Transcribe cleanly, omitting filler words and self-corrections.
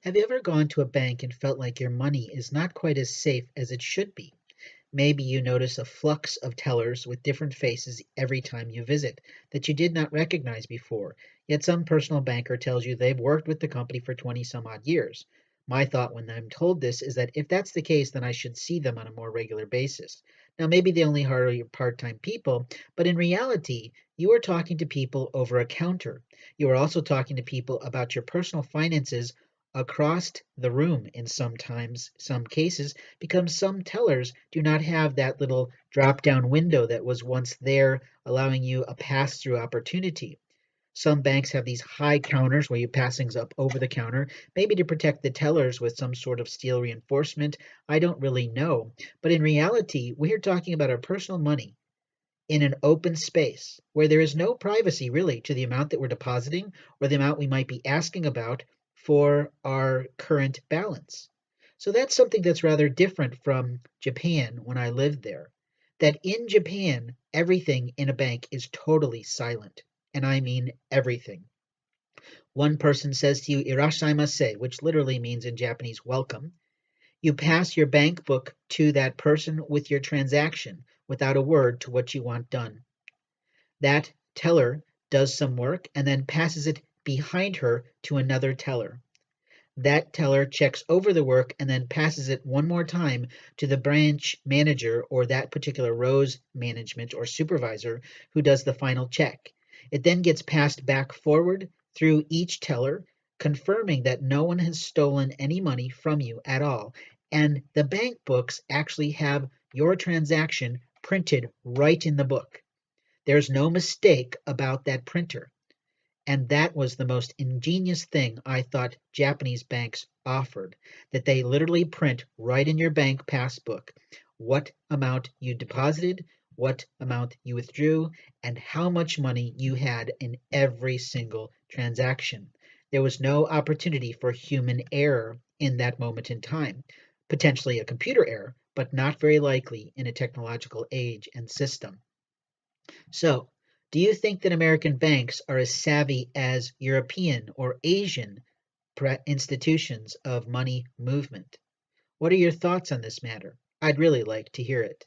Have you ever gone to a bank and felt like your money is not quite as safe as it should be? Maybe you notice a flux of tellers with different faces every time you visit that you did not recognize before, yet some personal banker tells you they've worked with the company for 20 some odd years. My thought when I'm told this is that if that's the case, then I should see them on a more regular basis. Now, maybe they only hire part time people, but in reality, you are talking to people over a counter. You are also talking to people about your personal finances across the room in some cases, because some tellers do not have that little drop down window that was once there allowing you a pass through opportunity. Some banks have these high counters where you pass things up over the counter, maybe to protect the tellers with some sort of steel reinforcement. I don't really know. But in reality, we're talking about our personal money in an open space where there is no privacy really to the amount that we're depositing or the amount we might be asking about for our current balance. So that's something that's rather different from Japan when I lived there. That in Japan, everything in a bank is totally silent. And I mean everything. One person says to you, "Irashaimase," which literally means in Japanese, welcome. You pass your bank book to that person with your transaction without a word to what you want done. That teller does some work and then passes it behind her to another teller. That teller checks over the work and then passes it one more time to the branch manager or that particular row's management or supervisor who does the final check. It then gets passed back forward through each teller, confirming that no one has stolen any money from you at all. And the bank books actually have your transaction printed right in the book. There's no mistake about that printer. And that was the most ingenious thing I thought Japanese banks offered, that they literally print right in your bank passbook what amount you deposited, what amount you withdrew, and how much money you had in every single transaction. There was no opportunity for human error in that moment in time. Potentially a computer error, but not very likely in a technological age and system. So, do you think that American banks are as savvy as European or Asian institutions of money movement? What are your thoughts on this matter? I'd really like to hear it.